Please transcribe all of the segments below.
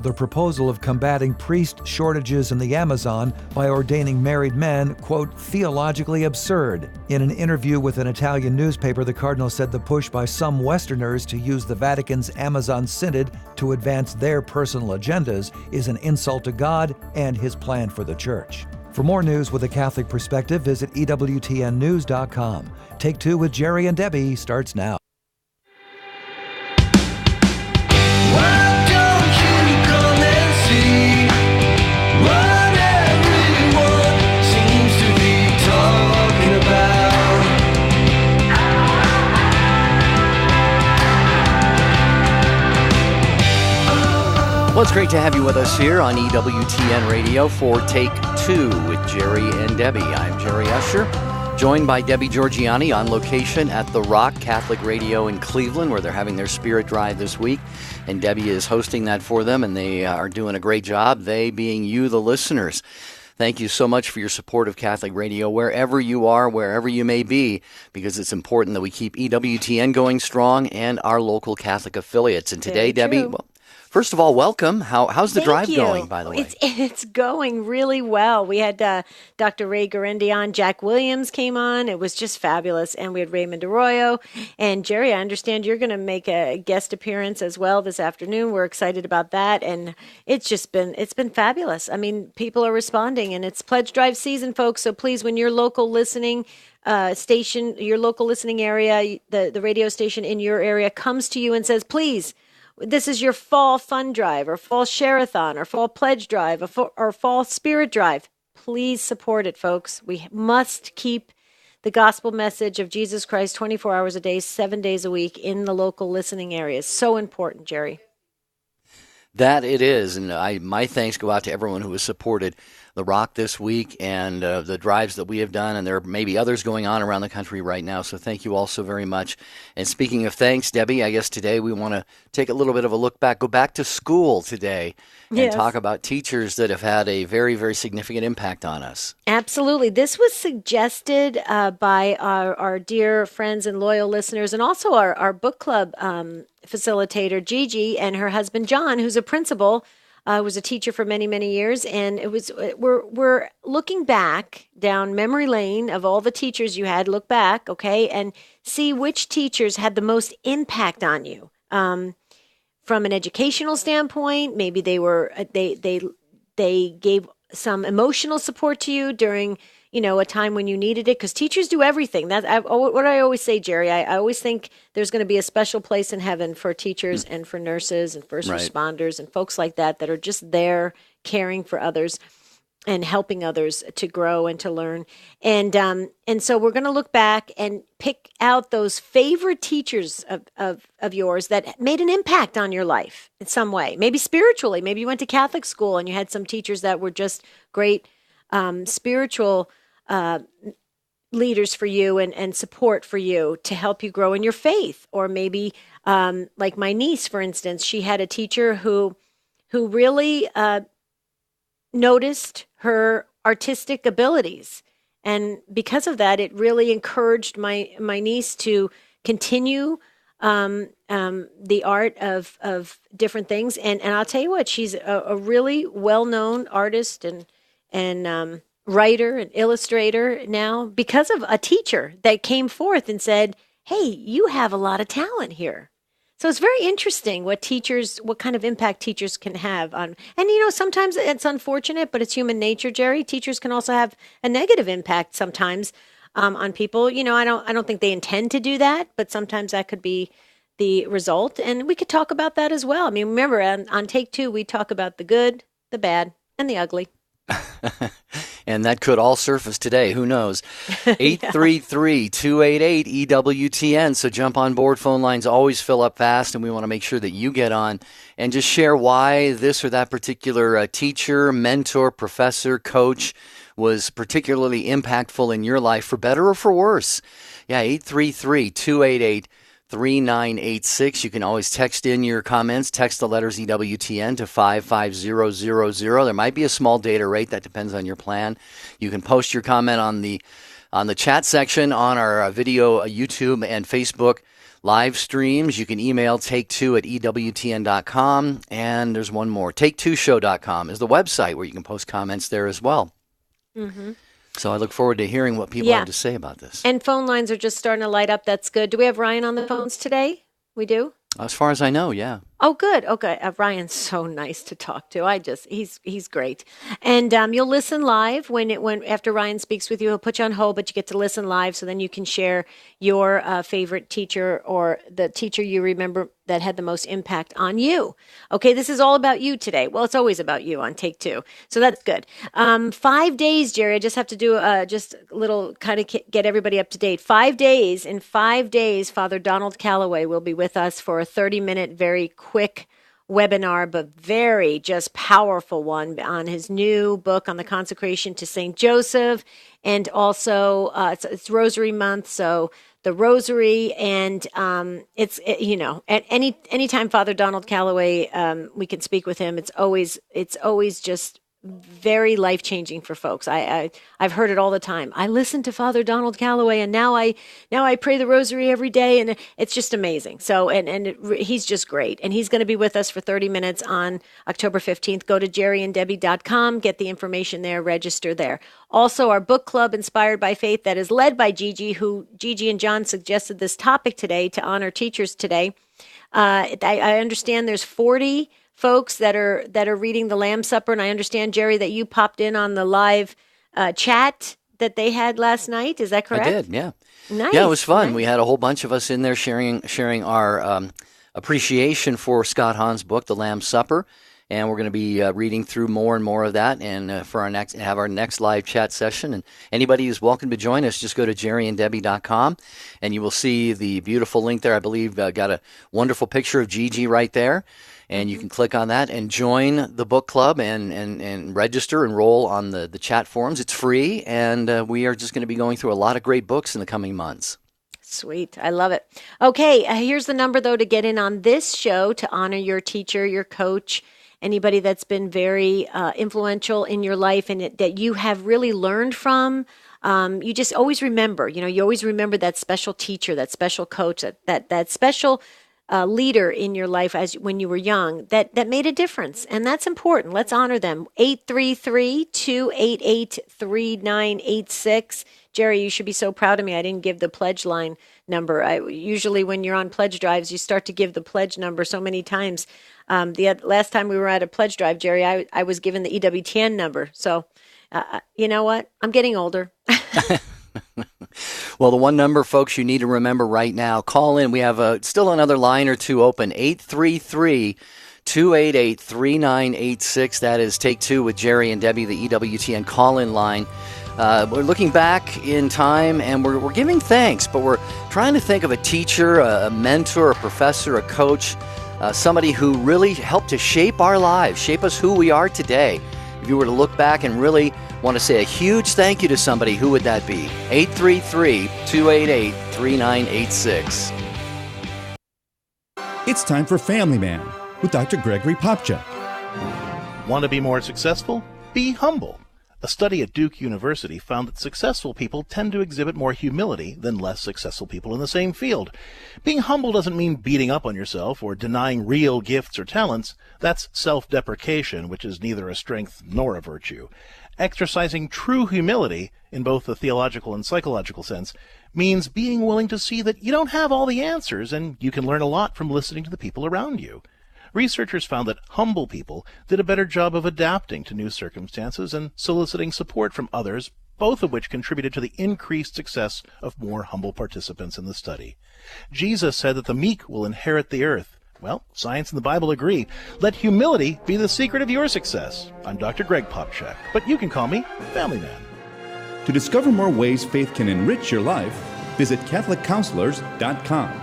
The proposal of combating priest shortages in the Amazon by ordaining married men, quote, theologically absurd. In an interview with an Italian newspaper, the cardinal said the push by some Westerners to use the Vatican's Amazon Synod to advance their personal agendas is an insult to God and his plan for the church. For more news with a Catholic perspective, visit EWTNnews.com. Take Two with Jerry and Debbie starts now. Well, it's great to have you with us here on EWTN Radio for Take Two with Jerry and Debbie. I'm Jerry Usher, joined by Debbie Georgianni on location at The Rock Catholic Radio in Cleveland, where they're having their Spirit Drive this week. And Debbie is hosting that for them, and they are doing a great job, they being you, the listeners. Thank you so much for your support of Catholic Radio, wherever you are, wherever you may be, because it's important that we keep EWTN going strong and our local Catholic affiliates. And today, Debbie, well, first of all, welcome. How's the drive going, by the way? It's going really well. We had Dr. Ray Garendi on. Jack Williams came on. It was just fabulous. And we had Raymond Arroyo. And Jerry, I understand you're going to make a guest appearance as well this afternoon. We're excited about that. And it's been fabulous. I mean, people are responding. And it's Pledge Drive season, folks. So please, when your local listening station, your local listening area, the radio station in your area comes to you and says, please, this is your fall fund drive or fall share-a-thon or fall pledge drive or fall spirit drive. Please support it, folks. We must keep the gospel message of Jesus Christ 24 hours a day, 7 days a week in the local listening areas. So important, Jerry. That it is. And my thanks go out to everyone who has supported The Rock this week and the drives that we have done. And there may be others going on around the country right now. So thank you all so very much. And speaking of thanks, Debbie, I guess today we want to take a little bit of a look back, go back to school today and talk about teachers that have had a very, very significant impact on us. Absolutely. This was suggested by our dear friends and loyal listeners and also our book club facilitator, Gigi, and her husband, John, who's a principal. Was a teacher for many, many years, and we're looking back down memory lane of all the teachers you had. Look back, okay, and see which teachers had the most impact on you. From an educational standpoint, maybe they gave some emotional support to you during a time when you needed it, because teachers do everything. What I always say, Jerry, I always think there's going to be a special place in heaven for teachers and for nurses and first responders and folks like that are just there caring for others and helping others to grow and to learn. And so we're going to look back and pick out those favorite teachers of yours that made an impact on your life in some way, maybe spiritually. Maybe you went to Catholic school and you had some teachers that were just great spiritual leaders for you and support for you to help you grow in your faith. Or maybe like my niece, for instance, she had a teacher who really noticed her artistic abilities. And because of that, it really encouraged my niece to continue the art of different things. And I'll tell you what, she's a really well-known artist and writer and illustrator now because of a teacher that came forth and said, hey, you have a lot of talent here. So it's very interesting what kind of impact teachers can have on, and sometimes it's unfortunate, but it's human nature, Jerry. Teachers can also have a negative impact sometimes on people. I don't think they intend to do that, but sometimes that could be the result. And we could talk about that as well. I mean, remember on Take Two, we talk about the good, the bad, and the ugly. And that could all surface today. Who knows? 833-288-EWTN. So jump on board. Phone lines always fill up fast, and we want to make sure that you get on and just share why this or that particular teacher, mentor, professor, coach was particularly impactful in your life, for better or for worse. Yeah, 833-288-3986. You can always text in your comments. Text the letters EWTN to 55000. There might be a small data rate. That depends on your plan. You can post your comment on the chat section on our video, YouTube, and Facebook live streams. You can email take2@ewtn.com. And there's one more. Take2show.com is the website where you can post comments there as well. Mm-hmm. So I look forward to hearing what people have to say about this. And phone lines are just starting to light up. That's good. Do we have Ryan on the phones today? We do? As far as I know, yeah. Oh, good. Okay. Ryan's so nice to talk to. He's great. And you'll listen live when after Ryan speaks with you, he'll put you on hold, but you get to listen live. So then you can share your favorite teacher or the teacher you remember that had the most impact on you. Okay. This is all about you today. Well, it's always about you on Take Two. So that's good. 5 days, Jerry. I just have to do just a little kind of get everybody up to date. 5 days. In 5 days, Father Donald Calloway will be with us for a 30-minute, very quick webinar, but very just powerful one on his new book on the consecration to St. Joseph. And also it's Rosary Month, so the Rosary, and at anytime Father Donald Calloway, we can speak with him. It's always just very life-changing for folks. I've heard it all the time. I listen to Father Donald Calloway, and now I pray the Rosary every day, and it's just amazing. So he's just great, and he's going to be with us for 30 minutes on October 15th. Go to jerryanddebbie.com, get the information there, register there. Also, our book club, Inspired by Faith, that is led by Gigi and John suggested this topic today to honor teachers today. I understand there's 40 folks that are reading the Lamb's Supper, and I understand, Jerry, that you popped in on the live chat that they had last night. Is that correct? I did, yeah. Nice. Yeah, it was fun. Nice. We had a whole bunch of us in there sharing our appreciation for Scott Hahn's book, The Lamb's Supper, and we're going to be reading through more and more of that, and for our next live chat session. And anybody who's welcome to join us, just go to jerryanddebbie.com, and you will see the beautiful link there. I believe got a wonderful picture of Gigi right there. And you can click on that and join the book club and register, enroll on the chat forums. It's free, and we are just going to be going through a lot of great books in the coming months. Sweet. I love it. Okay, here's the number, though, to get in on this show to honor your teacher, your coach, anybody that's been very influential in your life and that you have really learned from. You just always remember, you always remember that special teacher, that special coach, that special leader in your life when you were young that made a difference. And that's important. Let's honor them. 833-288-3986. Jerry, you should be so proud of me. I didn't give the pledge line number. Usually when you're on pledge drives, you start to give the pledge number so many times. The last time we were at a pledge drive, Jerry, I was given the EWTN number. So you know what? I'm getting older. Well, the one number, folks, you need to remember right now. Call in. We have still another line or two open. 833-288-3986. That is Take Two with Jerry and Debbie, the EWTN call-in line. We're looking back in time, and we're giving thanks, but we're trying to think of a teacher, a mentor, a professor, a coach, somebody who really helped to shape our lives, shape us who we are today. If you were to look back and really want to say a huge thank you to somebody, who would that be? 833-288-3986. It's time for Family Man with Dr. Gregory Popchak. Want to be more successful? Be humble. A study at Duke University found that successful people tend to exhibit more humility than less successful people in the same field. Being humble doesn't mean beating up on yourself or denying real gifts or talents. That's self-deprecation, which is neither a strength nor a virtue. Exercising true humility, in both the theological and psychological sense, means being willing to see that you don't have all the answers and you can learn a lot from listening to the people around you. Researchers found that humble people did a better job of adapting to new circumstances and soliciting support from others, both of which contributed to the increased success of more humble participants in the study. Jesus said that the meek will inherit the earth. Well, science and the Bible agree. Let humility be the secret of your success. I'm Dr. Greg Popchak, but you can call me Family Man. To discover more ways faith can enrich your life, visit CatholicCounselors.com.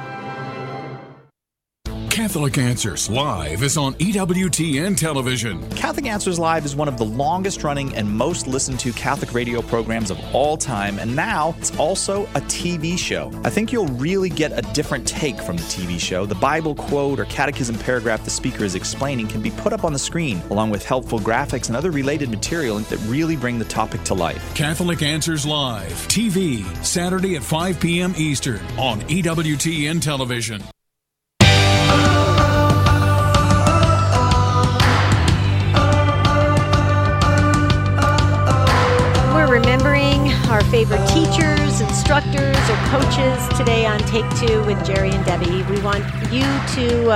Catholic Answers Live is on EWTN television. Catholic Answers Live is one of the longest running and most listened to Catholic radio programs of all time, and now it's also a TV show. I think you'll really get a different take from the TV show. The Bible quote or catechism paragraph the speaker is explaining can be put up on the screen, along with helpful graphics and other related material that really bring the topic to life. Catholic Answers Live, TV, Saturday at 5 p.m. Eastern on EWTN television. Remembering our favorite teachers, instructors, or coaches today on Take Two with Jerry and Debbie. We want you to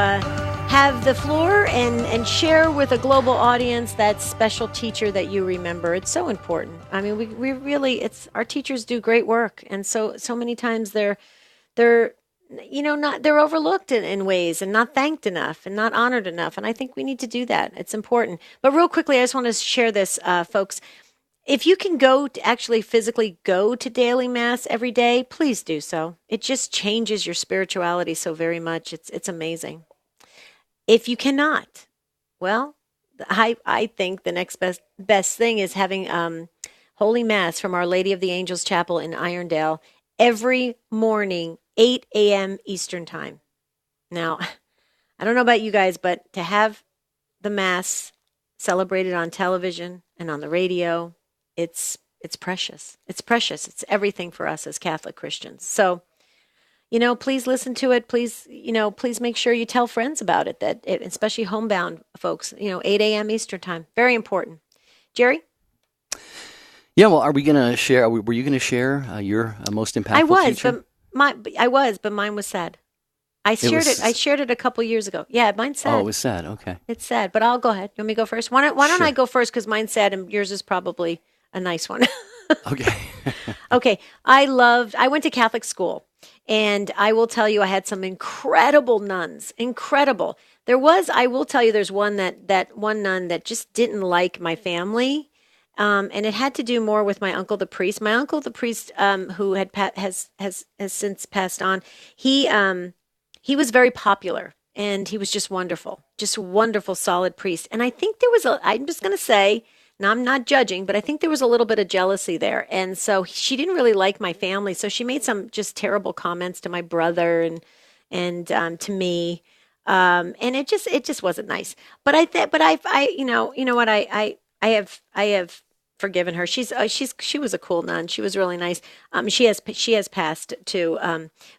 have the floor and share with a global audience that special teacher that you remember. It's so important. I mean, we really, our teachers do great work, and so many times they're overlooked in ways and not thanked enough and not honored enough. And I think we need to do that. It's important. But real quickly, I just want to share this, folks. If you can actually physically go to daily mass every day, please do so. It just changes your spirituality so very much. It's amazing. If you cannot, well, I think the next best thing is having Holy Mass from Our Lady of the Angels Chapel in Irondale every morning, 8 a.m. Eastern Time. Now, I don't know about you guys, but to have the Mass celebrated on television and on the radio, it's precious. It's precious. It's everything for us as Catholic Christians. So, please listen to it. Please make sure you tell friends about it, especially homebound folks, 8 a.m. Eastern Time. Very important. Jerry? Yeah, well, are we going to share? Were you going to share your most impactful teacher? But mine was sad. I shared it a couple years ago. Yeah, mine's sad. Oh, it was sad. Okay. It's sad, but I'll go ahead. You want me to go first? Why don't I go first, because mine's sad and yours is probably a nice one. Okay. Okay. I went to Catholic school, and I will tell you, I had some incredible nuns. Incredible. I will tell you, there's one one nun that just didn't like my family. And it had to do more with my uncle, the priest. My uncle, the priest, who has since passed on, he was very popular, and he was just a wonderful, solid priest. And I think I'm just going to say, now I'm not judging, but I think there was a little bit of jealousy there. And so she didn't really like my family. So she made some just terrible comments to my brother and to me. And it just wasn't nice. But I have forgiven her. She was a cool nun. She was really nice. She has passed too.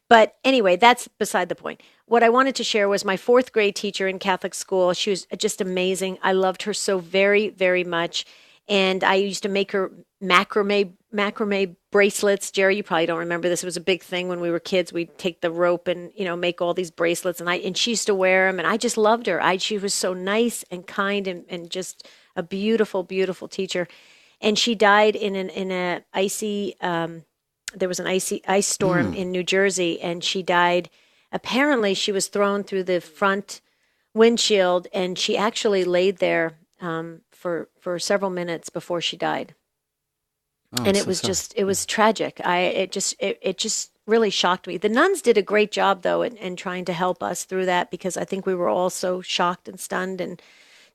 But anyway, that's beside the point. What I wanted to share was my 4th grade teacher in Catholic school. She was just amazing. I loved her so very, very much. And I used to make her macrame bracelets. Jerry, you probably don't remember this. It was a big thing when we were kids. We'd take the rope and, make all these bracelets. And she used to wear them. And I just loved her. She was so nice and kind and just a beautiful, beautiful teacher. And she died in an icy, there was an ice storm in New Jersey, and she died. Apparently, she was thrown through the front windshield, and she actually laid there for several minutes before she died. Oh, and it was tragic. It just really shocked me. The nuns did a great job, though, in trying to help us through that, because I think we were all so shocked and stunned and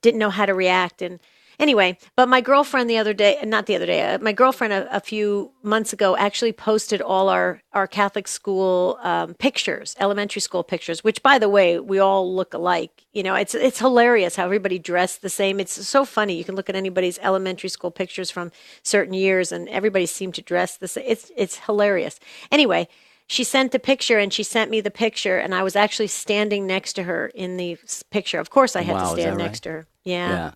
didn't know how to react. And anyway, but my girlfriend my girlfriend a few months ago actually posted all our Catholic school pictures, elementary school pictures, which, by the way, we all look alike. It's hilarious how everybody dressed the same. It's so funny. You can look at anybody's elementary school pictures from certain years, and everybody seemed to dress the same. It's hilarious. Anyway, she sent the picture, and she sent me the picture, and I was actually standing next to her in the picture. Of course, I had to stand next to her. Yeah.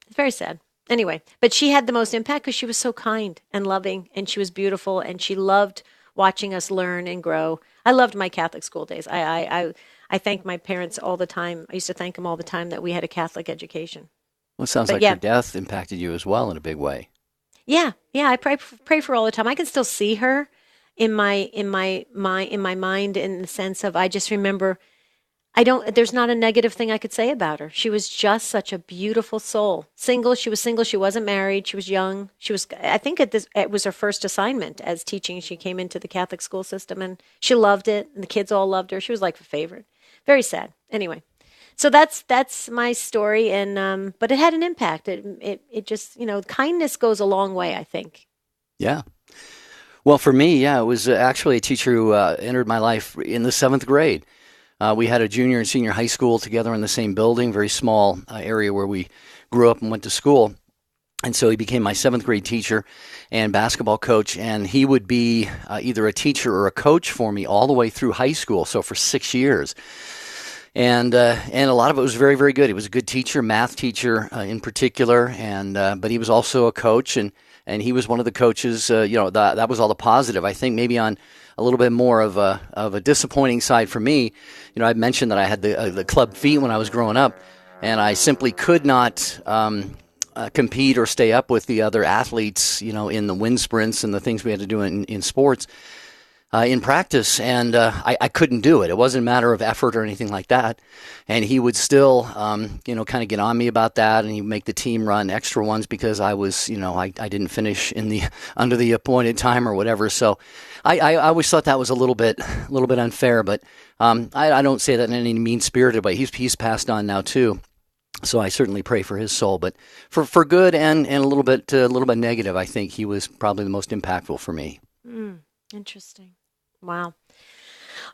It's very sad. Anyway, but she had the most impact because she was so kind and loving, and she was beautiful, and she loved watching us learn and grow. I loved my Catholic school days. I thank my parents all the time. I used to thank them all the time that we had a Catholic education. Well, it sounds like her death impacted you as well in a big way. Yeah. I pray for her all the time. I can still see her in my mind, in the sense of, I just remember, there's not a negative thing I could say about her. She was just such a beautiful soul. She was single. She wasn't married. She was young. I think it was her first assignment as teaching. She came into the Catholic school system, and she loved it, and the kids all loved her. She was like a favorite. very sad. Anyway, so that's my story, and but it had an impact. It just, kindness goes a long way, I think. Yeah. Well, for me, yeah, it was actually a teacher who entered my life in the 7th grade. We had a junior and senior high school together in the same building, very small area where we grew up and went to school. And so he became my 7th grade teacher and basketball coach, and he would be either a teacher or a coach for me all the way through high school, so for 6 years. And a lot of it was very, very good. He was a good teacher, math teacher in particular, and but he was also a coach, and he was one of the coaches. That was all the positive. I think maybe on a little bit more of a disappointing side for me. I mentioned that I had the club feet when I was growing up, and I simply could not compete or stay up with the other athletes, in the wind sprints and the things we had to do in sports, in practice. And I couldn't do it. It wasn't a matter of effort or anything like that. And he would still, kind of get on me about that. And he'd make the team run extra ones because I was, I didn't finish under the appointed time or whatever. So I always thought that was a little bit unfair, but I don't say that in any mean-spirited way. He's passed on now too. So I certainly pray for his soul, but for good and a little bit negative, I think he was probably the most impactful for me. Interesting. Wow.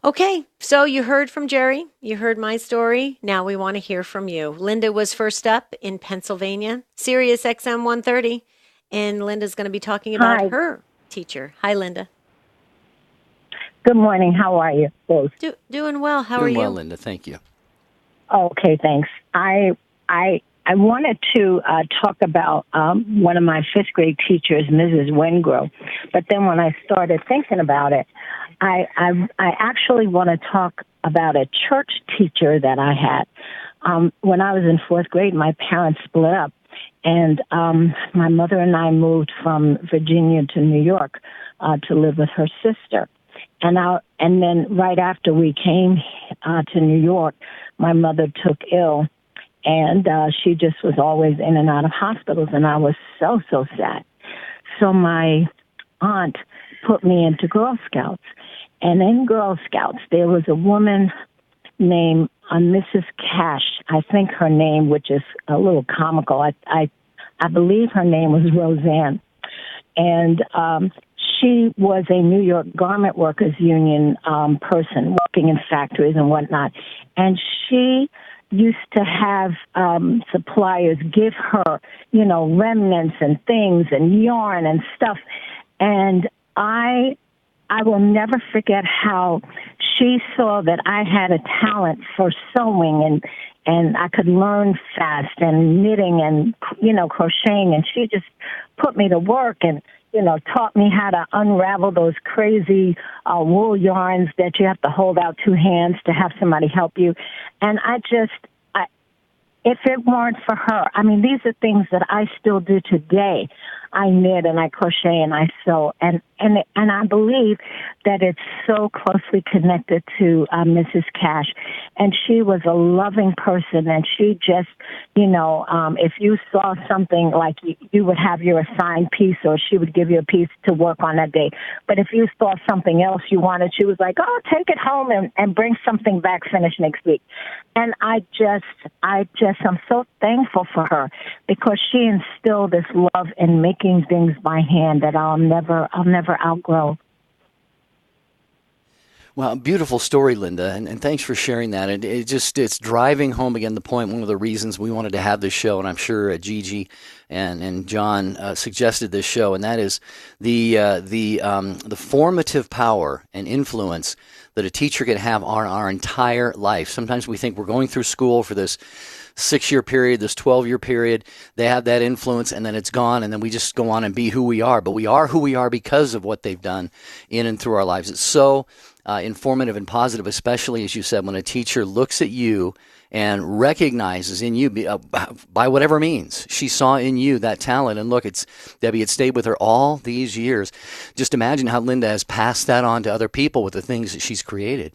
Okay, so you heard from Jerry, you heard my story. Now we want to hear from you. Linda was first up in Pennsylvania, Sirius XM 130, and Linda's going to be talking about her teacher. Hi, Linda. Good morning. How are you both? Doing well. How are you? Doing well, Linda. Thank you. Okay, thanks. I wanted to talk about one of my 5th grade teachers, Mrs. Wengrow, but then when I started thinking about it, I actually want to talk about a church teacher that I had. When I was in 4th grade, my parents split up, and my mother and I moved from Virginia to New York to live with her sister. And then right after we came to New York, my mother took ill, and she just was always in and out of hospitals, and I was so sad. So my aunt put me into Girl Scouts, and in Girl Scouts there was a woman named Mrs. Cash, I think her name, which is a little comical. I believe her name was Roseanne, and she was a New York Garment Workers Union person working in factories and whatnot, and she used to have suppliers give her, remnants and things and yarn and stuff. And I will never forget how she saw that I had a talent for sewing and I could learn fast and knitting and, crocheting. And she just put me to work and, taught me how to unravel those crazy wool yarns that you have to hold out 2 hands to have somebody help you. And if it weren't for her, these are things that I still do today. I knit and I crochet and I sew, and I believe that it's so closely connected to Mrs. Cash. And she was a loving person, and she just, if you saw something, like you would have your assigned piece, or she would give you a piece to work on that day. But if you saw something else you wanted, she was like, oh, take it home and bring something back, finish next week. And I'm so thankful for her, because she instilled this love in making things by hand that I'll never outgrow. Well, beautiful story, Linda, and thanks for sharing that. And it's driving home again the point. One of the reasons we wanted to have this show, and I'm sure Gigi and John suggested this show, and that is the formative power and influence that a teacher can have on our entire life. Sometimes we think we're going through school for this 6-year period, this 12-year period. They have that influence, and then it's gone, and then we just go on and be who we are. But we are who we are because of what they've done in and through our lives. It's so informative and positive, especially, as you said, when a teacher looks at you and recognizes in you, by whatever means, she saw in you that talent. And look, Debbie had stayed with her all these years. Just imagine how Linda has passed that on to other people with the things that she's created.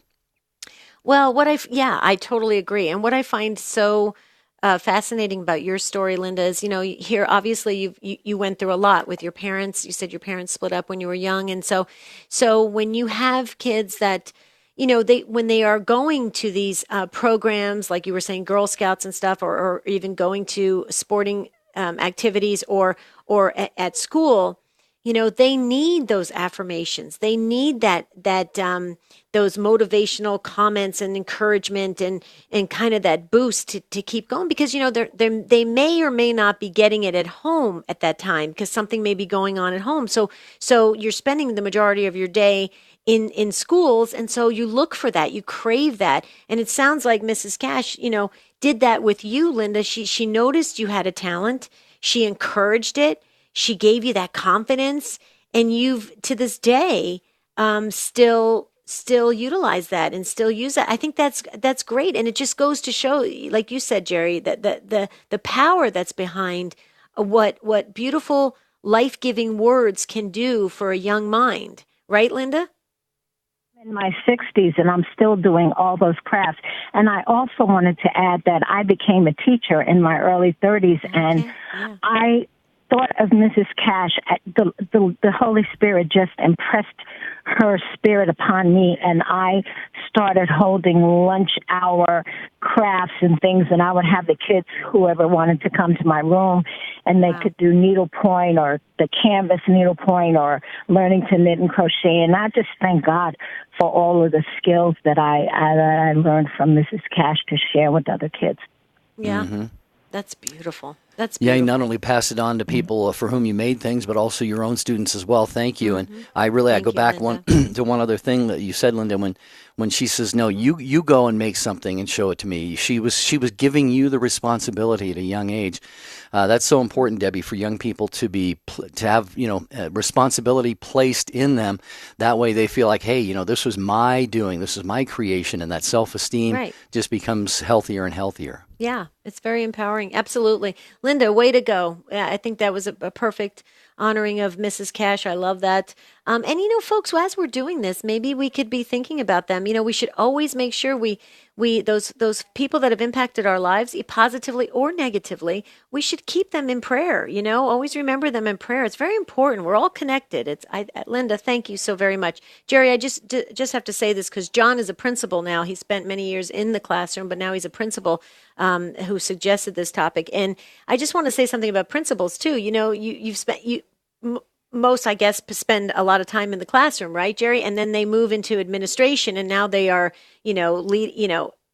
Well, I totally agree. And what I find so fascinating about your story, Linda, is, here, obviously you went through a lot with your parents. You said your parents split up when you were young. And so when you have kids that, they when they are going to these programs, like you were saying, Girl Scouts and stuff, or even going to sporting activities or at school, they need those affirmations. They need that those motivational comments and encouragement and kind of that boost to keep going, because they may or may not be getting it at home at that time, because something may be going on at home. So you're spending the majority of your day in schools, and so you look for that, you crave that. And it sounds like Mrs. Cash, did that with you, Linda. She noticed you had a talent. She encouraged it. She gave you that confidence, and you've to this day still utilize that and still use that. I think that's great, and it just goes to show, like you said, Jerry, that the power that's behind what beautiful life-giving words can do for a young mind, right, Linda? In my 60s, and I'm still doing all those crafts. And I also wanted to add that I became a teacher in my early 30s, and I thought of Mrs. Cash. The Holy Spirit just impressed her spirit upon me, and I started holding lunch hour crafts and things, and I would have the kids, whoever wanted to come to my room, and they could do needlepoint or the canvas needlepoint or learning to knit and crochet. And I just thank God for all of the skills that I learned from Mrs. Cash to share with other kids. Yeah, Mm-hmm. That's beautiful. That's Yeah, beautiful. you not only pass it on to people for whom you made things, but also your own students as well. Thank you. And I go back to one other thing that you said, Linda, when she says, no, you go and make something and show it to me. She was giving you the responsibility at a young age. That's so important, Debbie, for young people to have responsibility placed in them. That way they feel like, hey, this was my doing, this is my creation, and that self-esteem just becomes healthier and healthier. Yeah, it's very empowering. Absolutely. Linda, way to go. Yeah, I think that was a perfect honoring of Mrs. Cash. I love that. And, folks, as we're doing this, maybe we could be thinking about them. We should always make sure we those people that have impacted our lives, positively or negatively, we should keep them in prayer. Always remember them in prayer. It's very important. We're all connected. Linda, thank you so very much. Jerry, I just have to say this because John is a principal now. He spent many years in the classroom, but now he's a principal who suggested this topic. And I just want to say something about principals too. Most, I guess, spend a lot of time in the classroom, right, Jerry? And then they move into administration, and now they are,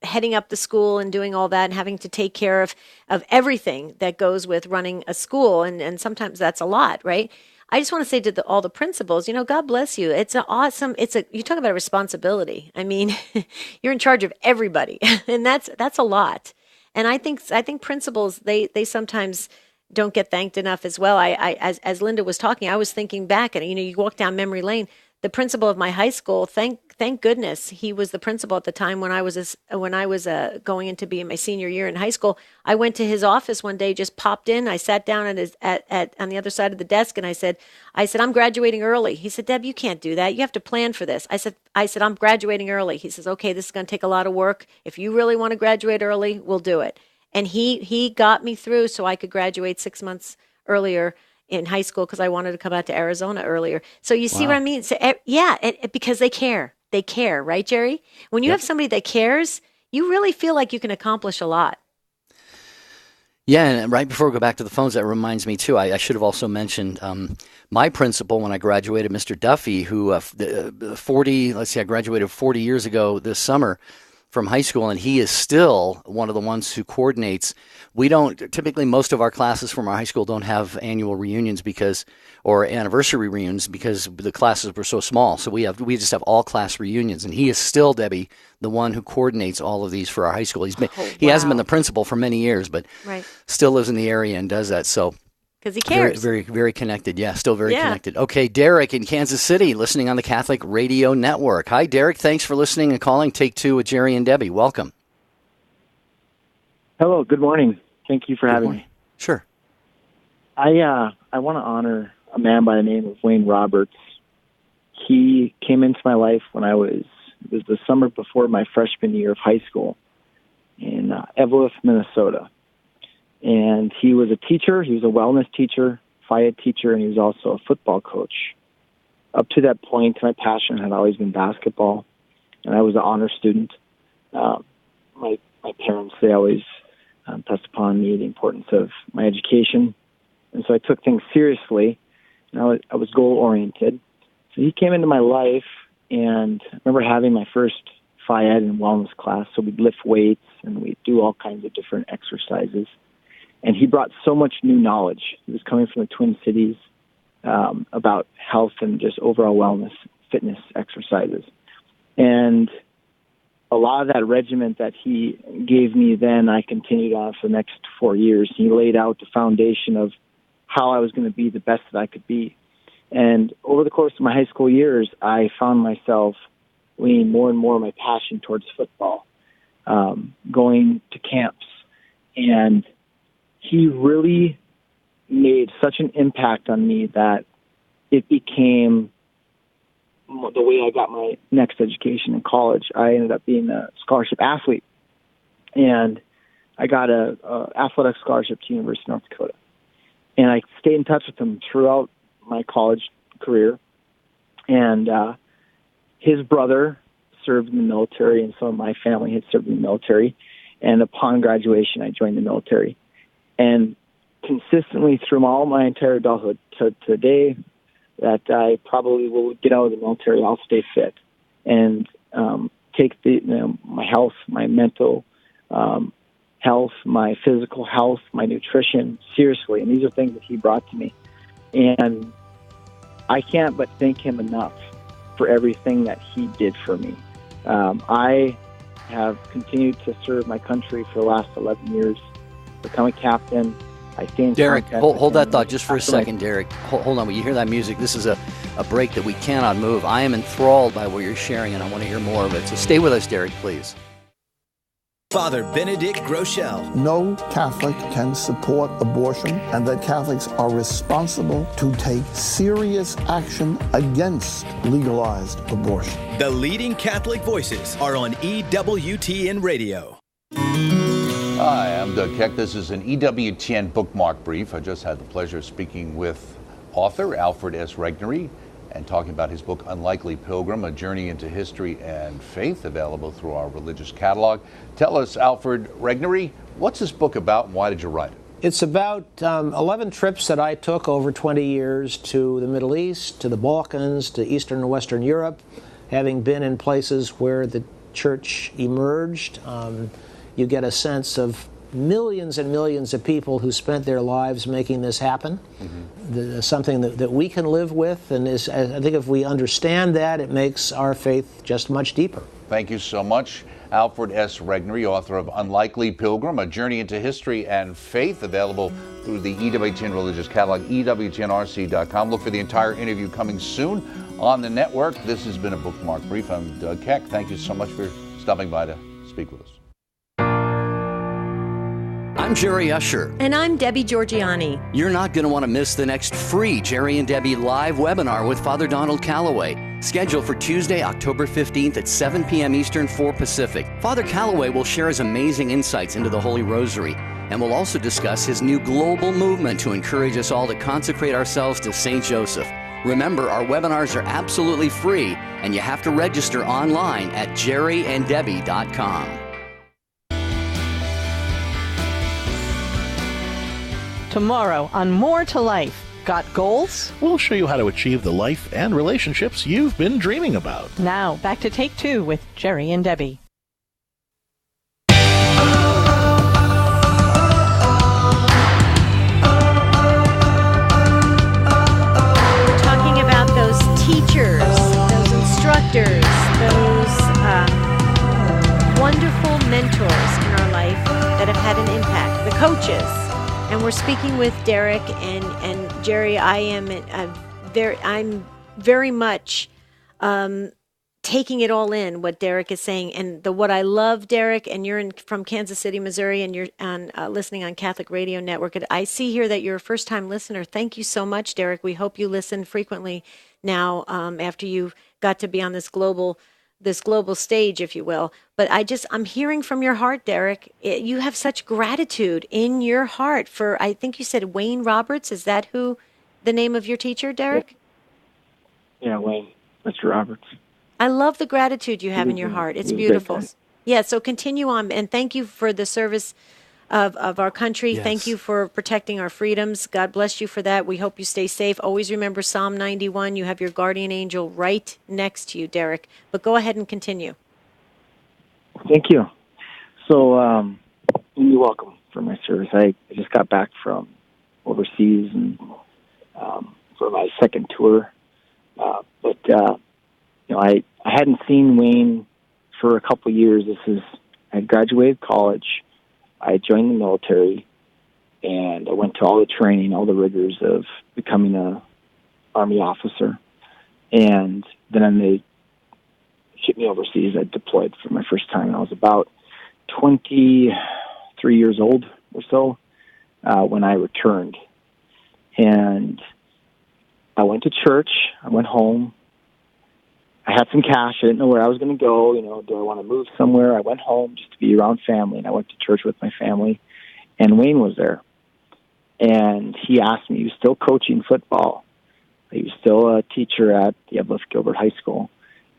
heading up the school and doing all that and having to take care of everything that goes with running a school. And sometimes that's a lot, right? I just want to say to all the principals, God bless you. It's you talk about responsibility. I mean, you're in charge of everybody, and that's a lot. And I think principals, they sometimes don't get thanked enough as well. As Linda was talking, I was thinking back, and you walk down memory lane. The principal of my high school, thank goodness, he was the principal at the time when I was going in to be in my senior year in high school. I went to his office one day, just popped in. I sat down on the other side of the desk, and I said, I'm graduating early. He said, Deb, you can't do that. You have to plan for this. I said, I'm graduating early. He says, okay, this is going to take a lot of work. If you really want to graduate early, we'll do it. And he got me through so I could graduate 6 months earlier in high school because I wanted to come out to Arizona earlier. So you see what I mean? So, because they care. They care, right, Jerry? When you have somebody that cares, you really feel like you can accomplish a lot. Yeah, and right before we go back to the phones, that reminds me, too, I should have also mentioned my principal when I graduated, Mr. Duffy, who I graduated 40 years ago this summer from high school, and he is still one of the ones who coordinates. Typically most of our classes from our high school don't have annual reunions or anniversary reunions because the classes were so small. So we just have all class reunions, and he is still, Debbie, the one who coordinates all of these for our high school. He hasn't been the principal for many years, but still lives in the area and does that. So because he cares. Very, very, very connected. Yeah, still very connected. Okay, Derek in Kansas City, listening on the Catholic Radio Network. Hi, Derek. Thanks for listening and calling. Take Two with Jerry and Debbie. Welcome. Hello. Good morning. Thank you for having me. Sure. I want to honor a man by the name of Wayne Roberts. He came into my life when it was the summer before my freshman year of high school in Evelyn, Minnesota. And he was a teacher. He was a wellness teacher, FIA teacher, and he was also a football coach. Up to that point, my passion had always been basketball. and I was an honor student. My parents, they always pressed upon me the importance of my education, and so I took things seriously, and I was goal-oriented. So he came into my life, and I remember having my first phy ed and wellness class, so we'd lift weights, and we'd do all kinds of different exercises. And he brought so much new knowledge. He was coming from the Twin Cities about health and just overall wellness, fitness exercises. And a lot of that regimen that he gave me then, I continued on for the next 4 years. He laid out the foundation of how I was going to be the best that I could be. And over the course of my high school years, I found myself leaning more and more my passion towards football, going to camps. And he really made such an impact on me that it became the way I got my next education in college. I ended up being a scholarship athlete, and I got a athletic scholarship to University of North Dakota. And I stayed in touch with him throughout my college career. And his brother served in the military, and some of my family had served in the military. And upon graduation, I joined the military. And consistently through all my entire adulthood to today, that I probably will get out of the military, I'll stay fit and take my health, my mental health, my physical health, my nutrition seriously. And these are things that he brought to me. And I can't but thank him enough for everything that he did for me. I have continued to serve my country for the last 11 years, become a captain. I stay in Derek, contact hold with that thought just for a second, Derek. Hold on. When you hear that music, this is a break that we cannot move. I am enthralled by what you're sharing, and I want to hear more of it. So stay with us, Derek, please. Father Benedict Groeschel. No Catholic can support abortion, and that Catholics are responsible to take serious action against legalized abortion. The leading Catholic voices are on EWTN Radio. Hi, I'm Doug Keck. This is an EWTN Bookmark Brief. I just had the pleasure of speaking with author Alfred S. Regnery and talking about his book, Unlikely Pilgrim, A Journey into History and Faith, available through our religious catalog. Tell us, Alfred Regnery, what's this book about and why did you write it? It's about 11 trips that I took over 20 years to the Middle East, to the Balkans, to Eastern and Western Europe, having been in places where the church emerged. You get a sense of millions and millions of people who spent their lives making this happen. Something that we can live with, and I think if we understand that, it makes our faith just much deeper. Thank you so much. Alfred S. Regnery, author of Unlikely Pilgrim, A Journey into History and Faith, available through the EWTN Religious Catalog, EWTNRC.com. Look for the entire interview coming soon on the network. This has been a Bookmark Brief. I'm Doug Keck. Thank you so much for stopping by to speak with us. I'm Jerry Usher. And I'm Debbie Georgianni. You're not going to want to miss the next free Jerry and Debbie live webinar with Father Donald Calloway, scheduled for Tuesday, October 15th at 7 p.m. Eastern, 4 Pacific. Father Calloway will share his amazing insights into the Holy Rosary, and we'll also discuss his new global movement to encourage us all to consecrate ourselves to St. Joseph. Remember, our webinars are absolutely free, and you have to register online at jerryanddebbie.com. Tomorrow on More to Life. Got goals? We'll show you how to achieve the life and relationships you've been dreaming about. Now, back to Take Two with Jerry and Debbie. Talking about those teachers, those instructors, those wonderful mentors in our life that have had an impact, the coaches. And we're speaking with Derek and Jerry. I'm very much taking it all in, what Derek is saying. And what I love, Derek, and you're from Kansas City, Missouri, and you're listening on Catholic Radio Network. I see here that you're a first-time listener. Thank you so much, Derek. We hope you listen frequently now after you got to be on this global stage, if you will. But I'm hearing from your heart, Derek. You have such gratitude in your heart for, I think you said Wayne Roberts. Is that who the name of your teacher, Derek? Yeah, Wayne, Mr. Roberts. I love the gratitude you have in your heart. It's beautiful. Yeah, so continue on, and thank you for the service of our country. Yes. Thank you for protecting our freedoms. God bless you for that. We hope you stay safe. Always remember Psalm 91. You have your guardian angel right next to you, Derek. But go ahead and continue. Thank you. So, you're welcome for my service. I just got back from overseas and for my second tour. I hadn't seen Wayne for a couple years. I had graduated college. I joined the military, and I went to all the training, all the rigors of becoming a Army officer. And then they shipped me overseas. I deployed for my first time. I was about 23 years old or so when I returned. And I went to church. I went home. I had some cash. I didn't know where I was going to go. Do I want to move somewhere? I went home just to be around family, and I went to church with my family. And Wayne was there. And he asked me, he was still coaching football. He was still a teacher at the EWTN High School.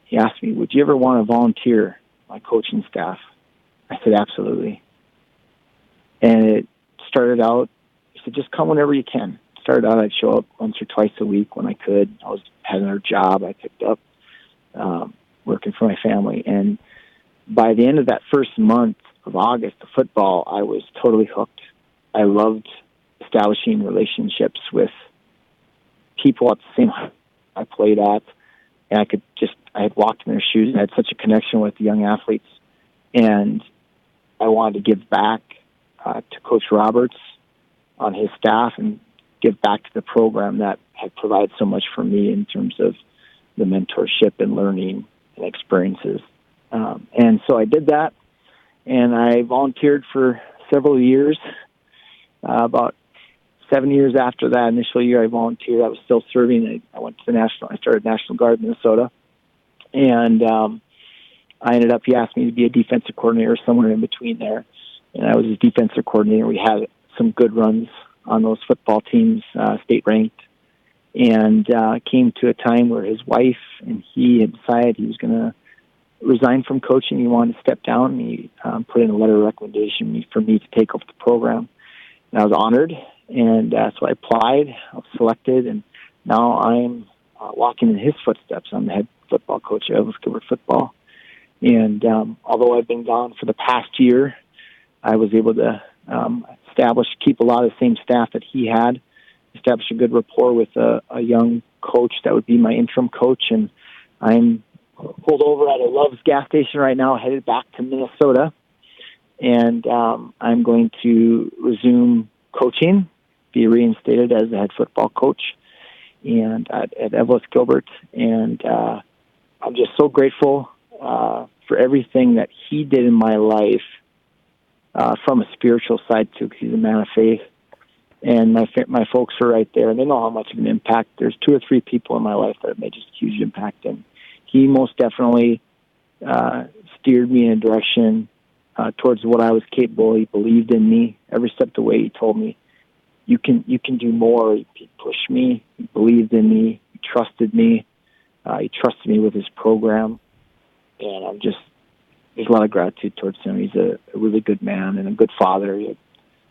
He asked me, would you ever want to volunteer my coaching staff? I said, absolutely. And it started out, he said, just come whenever you can. Started out, I'd show up once or twice a week when I could. I had another job I picked up working for my family. And by the end of that first month of August, the football, I was totally hooked. I loved establishing relationships with people at the same height I played at. And I had walked in their shoes and had such a connection with the young athletes. And I wanted to give back to Coach Roberts on his staff and give back to the program that had provided so much for me in terms of the mentorship and learning and experiences. And so I did that, and I volunteered for several years. About 7 years after that initial year I volunteered, I was still serving. I went to I started National Guard Minnesota, and I ended up, he asked me to be a defensive coordinator somewhere in between there, and I was his defensive coordinator. We had some good runs on those football teams, state ranked, and came to a time where his wife and he had decided he was going to resign from coaching. He wanted to step down. He put in a letter of recommendation for me to take over the program, and I was honored, and so I applied. I was selected, and now I'm walking in his footsteps. I'm the head football coach of EWTN football, and although I've been gone for the past year, I was able to keep a lot of the same staff that he had, establish a good rapport with a young coach that would be my interim coach. And I'm pulled over at a Love's gas station right now, headed back to Minnesota. And I'm going to resume coaching, be reinstated as the head football coach and at EWTN. And I'm just so grateful for everything that he did in my life. From a spiritual side too, because he's a man of faith, and my folks are right there, and they know how much of an impact. There's 2 or 3 people in my life that have made just a huge impact, and he most definitely steered me in a direction towards what I was capable. He believed in me every step of the way. He told me, "You can do more." He pushed me. He believed in me. He trusted me. He trusted me with his program, and there's a lot of gratitude towards him. He's a really good man and a good father. He had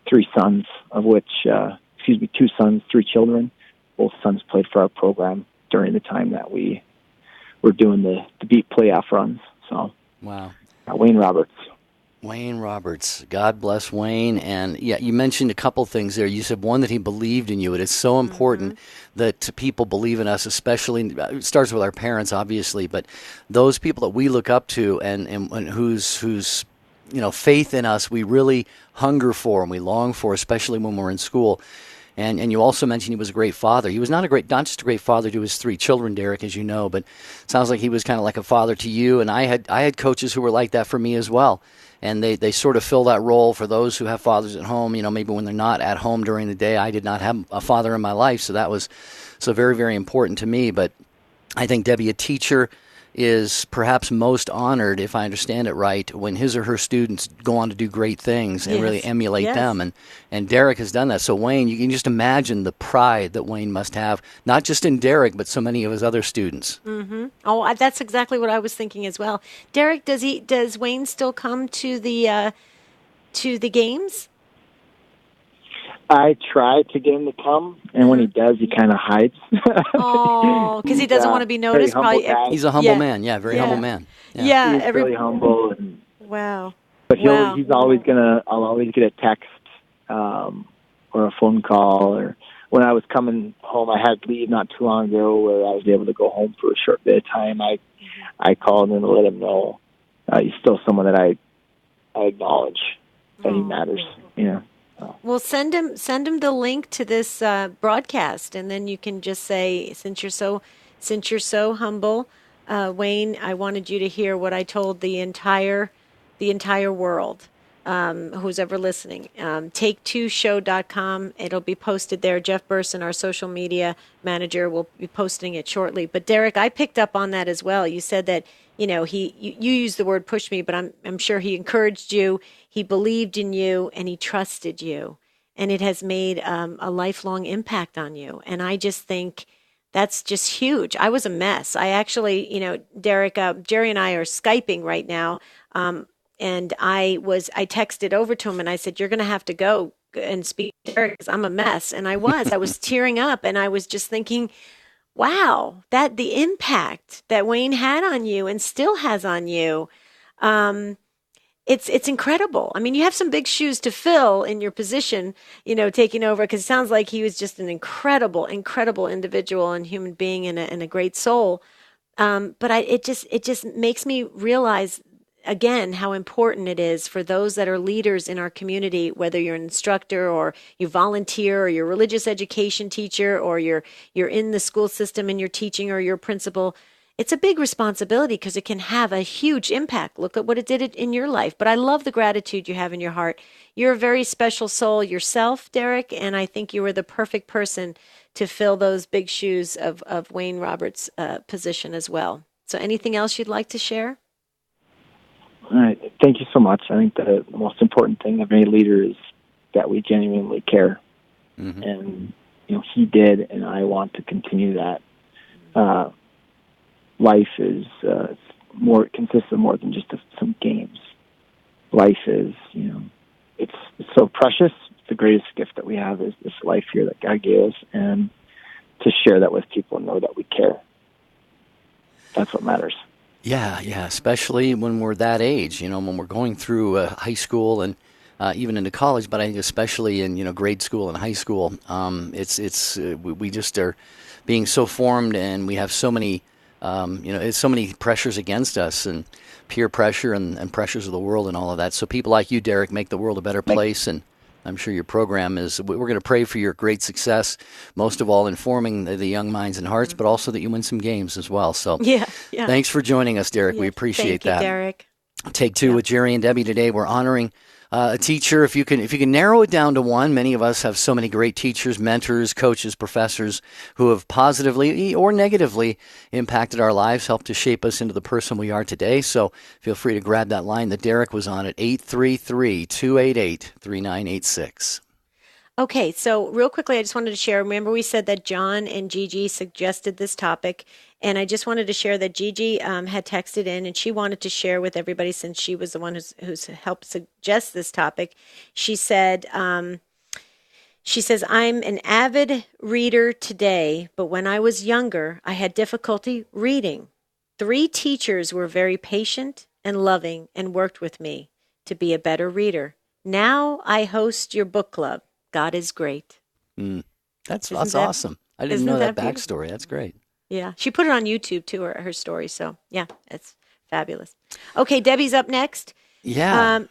3 sons, of which, 2 sons, 3 children. Both sons played for our program during the time that we were doing the deep playoff runs. So, wow. Wayne Roberts. Wayne Roberts. God bless Wayne. And yeah, you mentioned a couple things there. You said one, that he believed in you. It is so important that people believe in us, especially, it starts with our parents, obviously, but those people that we look up to and whose faith in us we really hunger for and we long for, especially when we're in school. And you also mentioned he was a great father. He was not just a great father to his 3 children, Derek, as you know, but it sounds like he was kind of like a father to you. And I had coaches who were like that for me as well. And they sort of fill that role for those who have fathers at home. Maybe when they're not at home during the day. I did not have a father in my life, so that was so very, very important to me. But I think, Debbie, a teacher is perhaps most honored, if I understand it right, when his or her students go on to do great things and really emulate them. And Derek has done that. So Wayne, you can just imagine the pride that Wayne must have, not just in Derek, but so many of his other students. Mm-hmm. Oh, that's exactly what I was thinking as well. Derek, does Wayne still come to the games? I try to get him to come, and when he does, he kind of hides. Oh, because he doesn't want to be noticed. Probably. He's a humble man. Yeah, very humble man. Yeah, he's really humble. And, wow. But he's always I'll always get a text or a phone call. Or when I was coming home, I had to leave not too long ago, where I was able to go home for a short bit of time. I called him and let him know he's still someone that I acknowledge that he matters. Well, send him the link to this broadcast, and then you can just say, since you're so humble, Wayne, I wanted you to hear what I told the entire world, who's ever listening. Take2show.com. It'll be posted there. Jeff Burson, our social media manager, will be posting it shortly. But Derek, I picked up on that as well. You said that you used the word push me, but I'm sure he encouraged you. He believed in you, and he trusted you, and it has made a lifelong impact on you. And I just think that's just huge. I was a mess. I actually, Derek, Jerry and I are Skyping right now, and I texted over to him, and I said, "You're going to have to go and speak to Derek because I'm a mess." And I was tearing up, and I was just thinking, wow, that the impact that Wayne had on you and still has on you. It's incredible. I mean, you have some big shoes to fill in your position, taking over, because it sounds like he was just an incredible individual and human being and a great soul. But it just makes me realize again how important it is for those that are leaders in our community, whether you're an instructor or you volunteer or you're a religious education teacher or you're in the school system and you're teaching or you're a principal. It's a big responsibility because it can have a huge impact. Look at what it did in your life. But I love the gratitude you have in your heart. You're a very special soul yourself, Derek, and I think you were the perfect person to fill those big shoes of Wayne Roberts' position as well. So anything else you'd like to share? All right. Thank you so much. I think the most important thing of any leader is that we genuinely care. Mm-hmm. And, he did, and I want to continue that. Life is consists of more than just some games. Life is, it's so precious. The greatest gift that we have is this life here that God gave us, and to share that with people and know that we care. That's what matters. Yeah, especially when we're that age, when we're going through high school and even into college, but I think especially in, grade school and high school, we just are being so formed, and we have so many it's so many pressures against us, and peer pressure and pressures of the world and all of that. So people like you, Derek, make the world a better place, and I'm sure your program is. We're going to pray for your great success, most of all informing the young minds and hearts, but also that you win some games as well. So thanks for joining us, Derek. We appreciate that. Thank you, Derek. Take two with Jerry and Debbie today. We're honoring a teacher. If you can narrow it down to one, many of us have so many great teachers, mentors, coaches, professors who have positively or negatively impacted our lives, helped to shape us into the person we are today. So feel free to grab that line that Derek was on at 833-288-3986. Okay, so real quickly, I just wanted to share. Remember, we said that John and Gigi suggested this topic, and I just wanted to share that Gigi had texted in, and she wanted to share with everybody since she was the one who's helped suggest this topic. She said, I'm an avid reader today, but when I was younger, I had difficulty reading. 3 teachers were very patient and loving and worked with me to be a better reader. Now I host your book club. God is great. That's awesome. I didn't know that backstory. That's great. Yeah. She put it on YouTube too, her story. So yeah, it's fabulous. Okay. Debbie's up next. Yeah.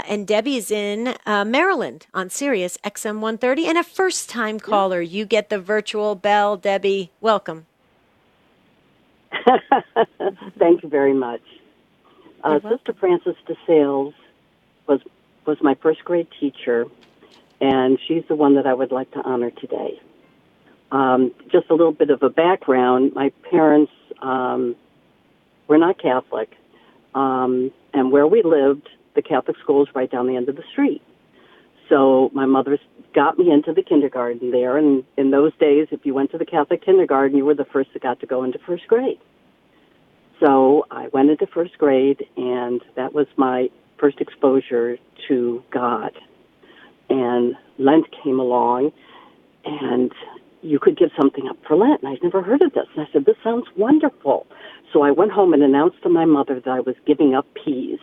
And Debbie's in Maryland on Sirius XM 130 and a first time caller. You get the virtual bell. Debbie, welcome. Thank you very much. Sister Frances DeSales was my first grade teacher, and she's the one that I would like to honor today. Just a little bit of a background. My parents we're not Catholic. And where we lived, the Catholic school was right down the end of the street. So my mother got me into the kindergarten there, and in those days, if you went to the Catholic kindergarten, you were the first that got to go into first grade. So I went into first grade, and that was my first exposure to God. And Lent came along, and you could give something up for Lent, and I'd never heard of this. And I said, this sounds wonderful. So I went home and announced to my mother that I was giving up peas,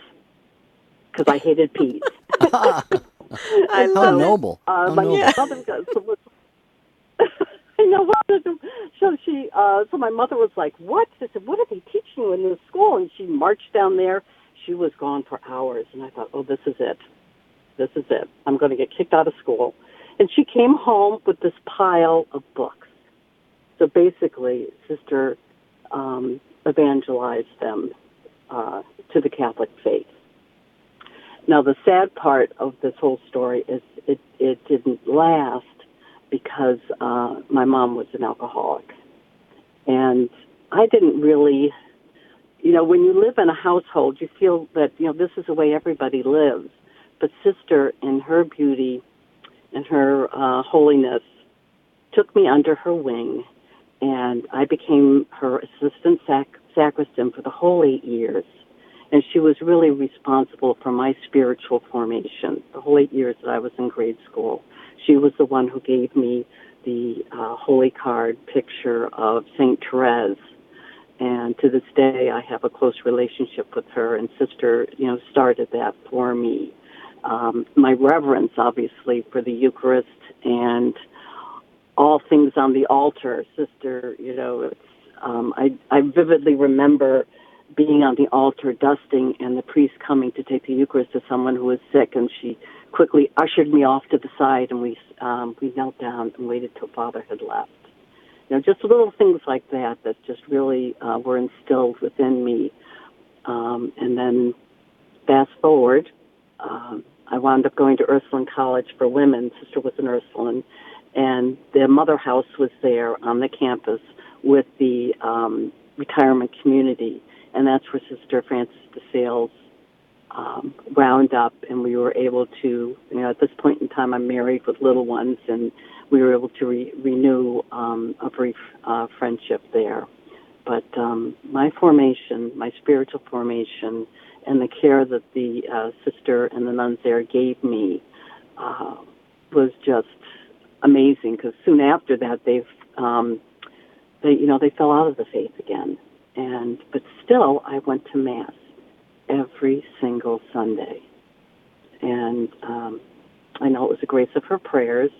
because I hated peas. I love noble. My mother goes, I know what. So my mother was like, "What?" I said, "What are they teaching you in this school?" And she marched down there. She was gone for hours, and I thought, "Oh, this is it. This is it. I'm going to get kicked out of school." And she came home with this pile of books. So basically, Sister evangelized them to the Catholic faith. Now, the sad part of this whole story is it didn't last because my mom was an alcoholic. And I didn't really, when you live in a household, you feel that, this is the way everybody lives. But Sister, in her beauty and her holiness, took me under her wing, and I became her assistant sacristan for the whole 8 years. And she was really responsible for my spiritual formation, the whole 8 years that I was in grade school. She was the one who gave me the holy card picture of St. Therese. And to this day, I have a close relationship with her, and Sister, started that for me. My reverence, obviously, for the Eucharist and all things on the altar. Sister, I vividly remember being on the altar dusting and the priest coming to take the Eucharist to someone who was sick, and she quickly ushered me off to the side, and we knelt down and waited till Father had left. Just little things like that just really were instilled within me. And then fast forward, I wound up going to Ursuline College for Women. Sister was an Ursuline, and the Mother House was there on the campus with the retirement community. And that's where Sister Frances de Sales wound up, and we were able to, at this point in time, I'm married with little ones, and we were able to renew a brief friendship there. But my formation, my spiritual formation, and the care that the sister and the nuns there gave me was just amazing. Because soon after that, they fell out of the faith again. But still, I went to Mass every single Sunday. And I know it was the grace of her prayers.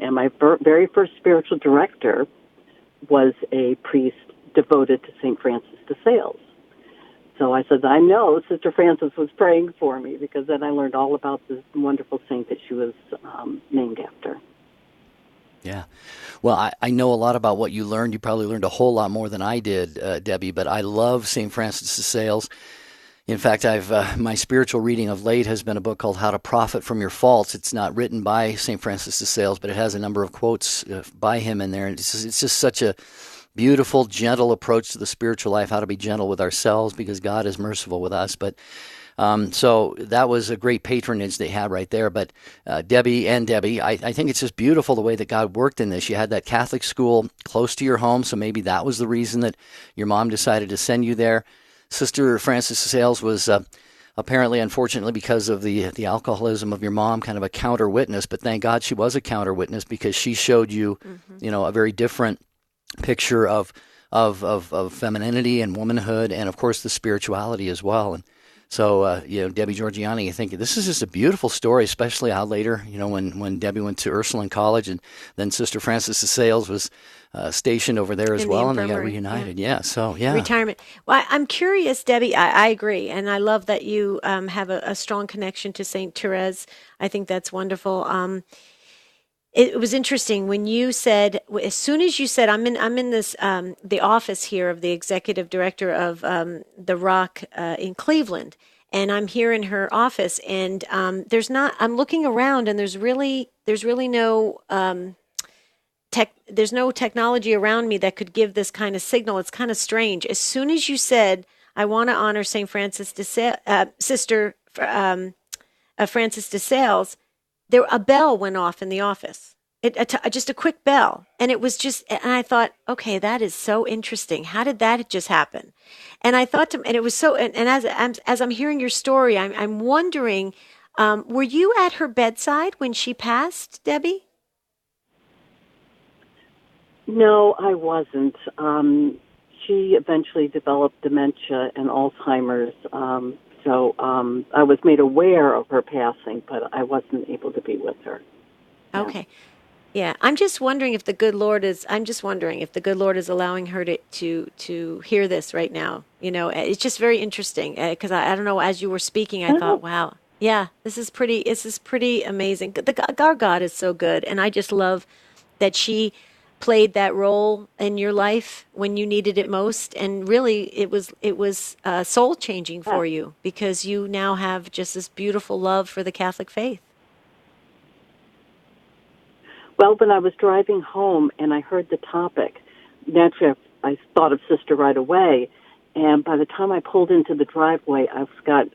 And my very first spiritual director was a priest devoted to St. Frances de Sales. So I said, I know Sister Frances was praying for me, because then I learned all about this wonderful saint that she was named after. Yeah. Well, I know a lot about what you learned. You probably learned a whole lot more than I did, Debbie, but I love St. Frances de Sales. In fact, my spiritual reading of late has been a book called How to Profit from Your Faults. It's not written by St. Frances de Sales, but it has a number of quotes by him in there. And it's just such a beautiful, gentle approach to the spiritual life, how to be gentle with ourselves because God is merciful with us. But so that was a great patronage they had right there. But Debbie, I think it's just beautiful the way that God worked in this. You had that Catholic school close to your home, so maybe that was the reason that your mom decided to send you there. Sister Frances de Sales was apparently, unfortunately, because of the alcoholism of your mom, kind of a counter witness. But thank God she was a counter witness, because she showed you, a very different picture of femininity and womanhood, and of course the spirituality as well. And so, Debbie Georgiani, I think this is just a beautiful story, especially how later, when Debbie went to Ursuline College, and then Sister Frances de Sales was stationed over there as well, and they got reunited. Yeah. So, yeah. Retirement. Well, I'm curious, Debbie, I agree, and I love that you have a strong connection to St. Therese. I think that's wonderful. It was interesting when you said, as soon as you said, I'm in this the office here of the executive director of the Rock in Cleveland, and I'm here in her office, and I'm looking around, and there's really no there's no technology around me that could give this kind of signal. It's kind of strange. As soon as you said, I want to honor St. Francis de Sales, Sister Francis de Sales. A bell went off in the office. Just a quick bell, and it was just. And I thought, okay, that is so interesting. How did that just happen? And I thought, and it was so. And as I'm hearing your story, I'm wondering, were you at her bedside when she passed, Debbie? No, I wasn't. She eventually developed dementia and Alzheimer's. So I was made aware of her passing, but I wasn't able to be with her. Okay. Yeah, I'm just wondering if the good Lord is allowing her to hear this right now. You know, it's just very interesting because I don't know. As you were speaking, I thought, wow, yeah, this is pretty amazing. Our God is so good, and I just love that she played that role in your life when you needed it most, and really it was soul changing for you because you now have just this beautiful love for the Catholic faith. Well, when I was driving home and I heard the topic, naturally I thought of Sister right away, and by the time I pulled into the driveway, I said,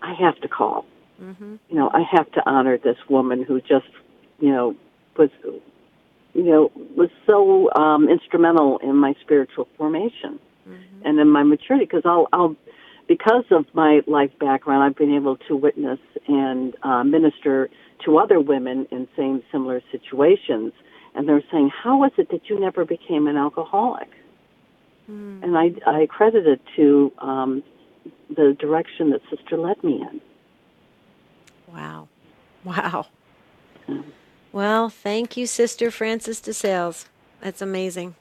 I have to call. Mm-hmm. You know, I have to honor this woman who just, was so instrumental in my spiritual formation and in my maturity. Because because of my life background, I've been able to witness and minister to other women in similar situations, and they're saying, "How is it that you never became an alcoholic?" And I credit it to the direction that Sister led me in. Wow. Well, thank you, Sister Francis de Sales. That's amazing.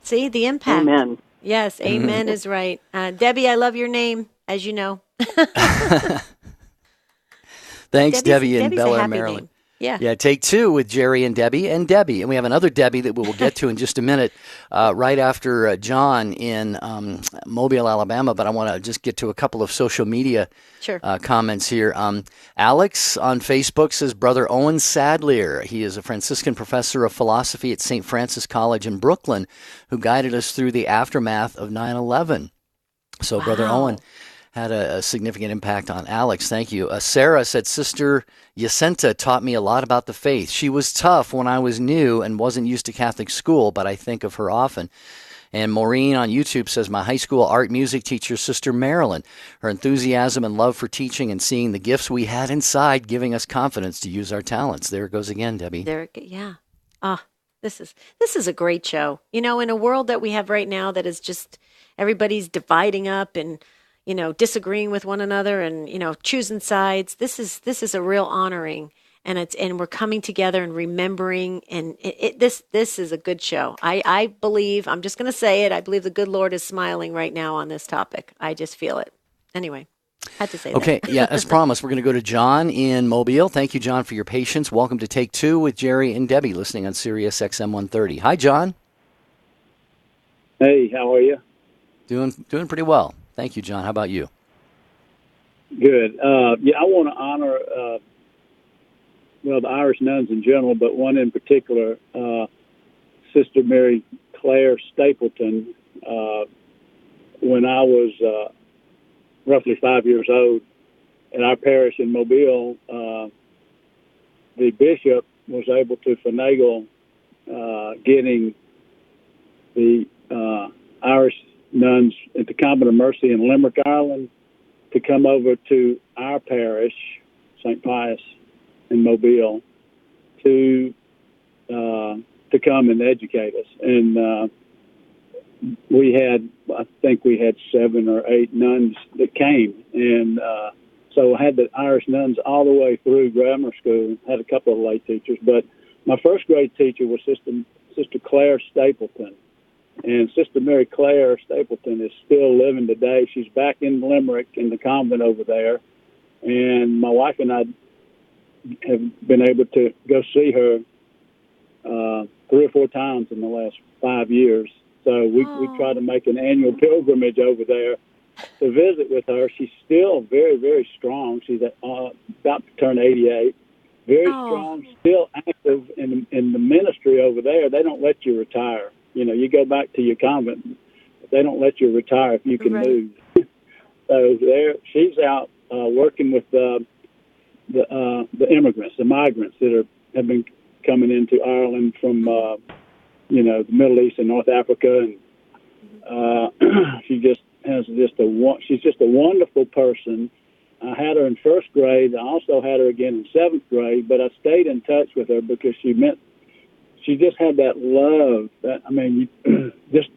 See the impact. Amen. Yes, amen is right. Debbie, I love your name, as you know. Thanks, Debbie in Bel Air, Maryland. Name. Yeah, take two with Jerry and Debbie. And we have another Debbie that we will get to in just a minute, right after John in Mobile, Alabama. But I want to just get to a couple of social media comments here. Alex on Facebook says, Brother Owen Sadlier, he is a Franciscan professor of philosophy at St. Francis College in Brooklyn, who guided us through the aftermath of 9/11. So, Brother Owen had a significant impact on Alex. Thank you. Sarah said, Sister Jacinta taught me a lot about the faith. She was tough when I was new and wasn't used to Catholic school, but I think of her often. And Maureen on YouTube says, my high school art music teacher, Sister Marilyn, her enthusiasm and love for teaching and seeing the gifts we had inside, giving us confidence to use our talents. There it goes again, Debbie. This is a great show. You know, in a world that we have right now that is just everybody's dividing up and disagreeing with one another and, choosing sides. This is a real honoring, and we're coming together and remembering, and this is a good show. I believe, I'm just going to say it, I believe the good Lord is smiling right now on this topic. I just feel it. Anyway, had to say that. Okay, yeah, as promised, we're going to go to John in Mobile. Thank you, John, for your patience. Welcome to Take Two with Jerry and Debbie, listening on Sirius XM 130. Hi, John. Hey, how are you? Doing pretty well. Thank you, John. How about you? Good. I want to honor, the Irish nuns in general, but one in particular, Sister Mary Claire Stapleton. When I was roughly 5 years old, in our parish in Mobile, the bishop was able to finagle getting the Irish nuns at the Convent of Mercy in Limerick, Ireland, to come over to our parish, St. Pius in Mobile, to come and educate us. And I think we had 7 or 8 nuns that came. And so I had the Irish nuns all the way through grammar school, had a couple of lay teachers. But my first grade teacher was Sister Claire Stapleton. And Sister Mary Claire Stapleton is still living today. She's back in Limerick in the convent over there. And my wife and I have been able to go see her 3 or 4 times in the last 5 years. So we try to make an annual pilgrimage over there to visit with her. She's still very, very strong. She's about to turn 88. Very strong, still active in the ministry over there. They don't let you retire. You go back to your convent they don't let you retire if you can move. So she's out working with the immigrants, the migrants that have been coming into Ireland from the Middle East and North Africa, and she's just a wonderful person. I had her in first grade. I also had her again in seventh grade, but I stayed in touch with her because she just had that love.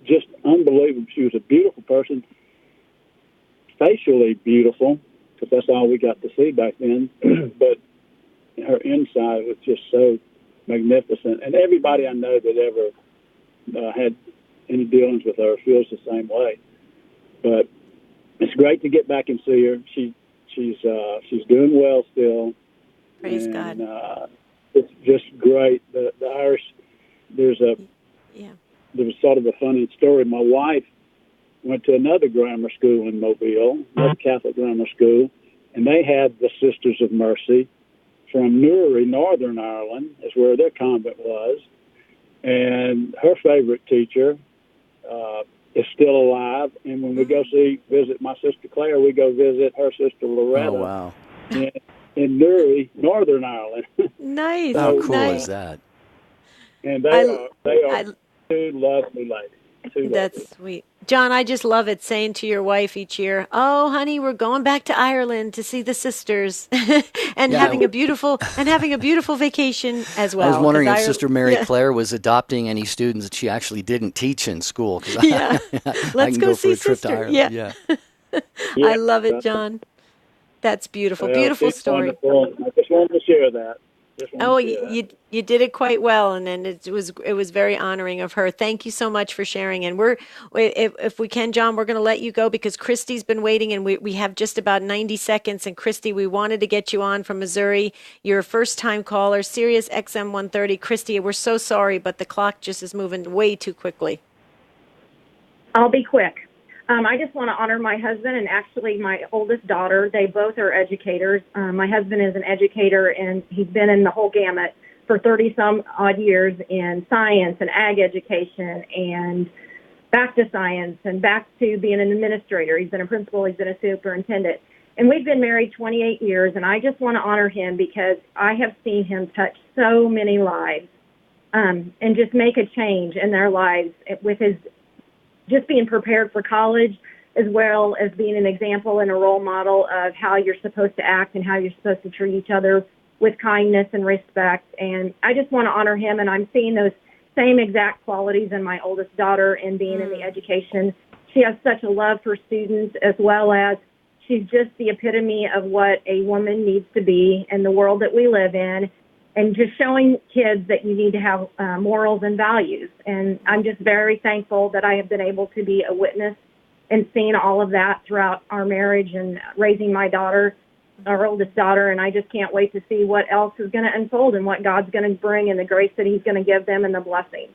Just unbelievable. She was a beautiful person, facially beautiful, because that's all we got to see back then. But her inside was just so magnificent. And everybody I know that ever had any dealings with her feels the same way. But it's great to get back and see her. She's doing well still. Praise God. It's just great. The Irish. There was sort of a funny story. My wife went to another grammar school in Mobile, another Catholic grammar school, and they had the Sisters of Mercy from Newry, Northern Ireland, is where their convent was. And her favorite teacher is still alive. And when we go visit my sister Claire, we go visit her sister Loretta. Oh, wow. In Newry, Northern Ireland. Nice. How cool is that? And they are two lovely ladies. That's sweet. John, I just love it saying to your wife each year, "Oh, honey, we're going back to Ireland to see the sisters," and having a beautiful vacation as well. I was wondering if Sister Mary Claire was adopting any students that she actually didn't teach in school. Let's go see Sister. Yeah. I love it, John. That's beautiful. Beautiful story. Wonderful. I just wanted to share that. You did it quite well, and it was very honoring of her. Thank you so much for sharing. And if we can, John, we're going to let you go because Christy's been waiting, and we have just about 90 seconds. And Christy, we wanted to get you on from Missouri. You're a first-time caller, Sirius XM 130. Christy, we're so sorry, but the clock just is moving way too quickly. I'll be quick. I just want to honor my husband and actually my oldest daughter. They both are educators. My husband is an educator, and he's been in the whole gamut for 30-some-odd years in science and ag education and back to science and back to being an administrator. He's been a principal. He's been a superintendent. And we've been married 28 years, and I just want to honor him because I have seen him touch so many lives and just make a change in their lives with his just being prepared for college, as well as being an example and a role model of how you're supposed to act and how you're supposed to treat each other with kindness and respect. And I just want to honor him, and I'm seeing those same exact qualities in my oldest daughter and being in the education. She has such a love for students, as well as she's just the epitome of what a woman needs to be in the world that we live in. And just showing kids that you need to have morals and values. And I'm just very thankful that I have been able to be a witness and seeing all of that throughout our marriage and raising my daughter, our oldest daughter. And I just can't wait to see what else is going to unfold and what God's going to bring and the grace that he's going to give them and the blessings.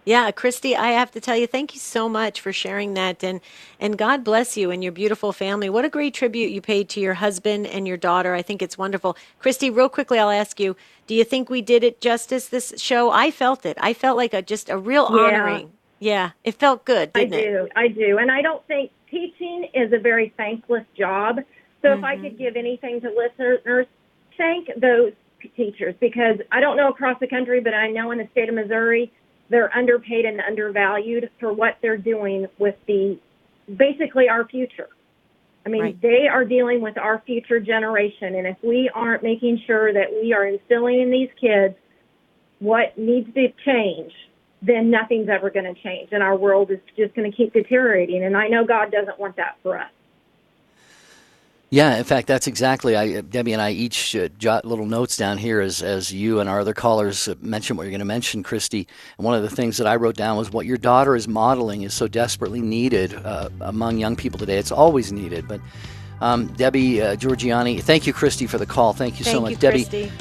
Yeah, Christy, I have to tell you, thank you so much for sharing that, and God bless you and your beautiful family. What a great tribute you paid to your husband and your daughter. I think it's wonderful. Christy, real quickly, I'll ask you, do you think we did it justice, this show? I felt it. I felt like just a real honoring. Yeah, it felt good, didn't it? I do. And I don't think teaching is a very thankless job. So if I could give anything to listeners, thank those teachers, because I don't know across the country, but I know in the state of Missouri, they're underpaid and undervalued for what they're doing with basically our future. I mean, They are dealing with our future generation. And if we aren't making sure that we are instilling in these kids what needs to change, then nothing's ever going to change. And our world is just going to keep deteriorating. And I know God doesn't want that for us. Yeah, in fact, that's exactly. Debbie and I each jot little notes down here as you and our other callers mention what you're going to mention, Christy. And one of the things that I wrote down was what your daughter is modeling is so desperately needed among young people today. It's always needed. But Debbie Georgiani, thank you, Christy, for the call. Thank you so much, Debbie.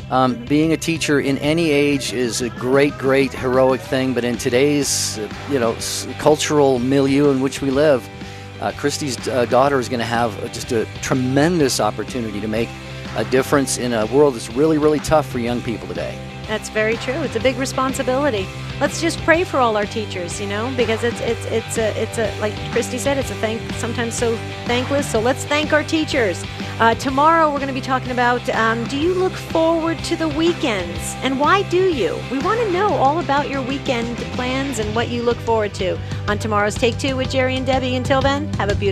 Being a teacher in any age is a great, great, heroic thing. But in today's cultural milieu in which we live, Christy's daughter is going to have just a tremendous opportunity to make a difference in a world that's really, really tough for young people today. That's very true. It's a big responsibility. Let's just pray for all our teachers, because it's a like Christy said, sometimes so thankless. So let's thank our teachers. Tomorrow we're going to be talking about do you look forward to the weekends, and why do you? We want to know all about your weekend plans and what you look forward to on tomorrow's Take Two with Jerry and Debbie. Until then, have a beautiful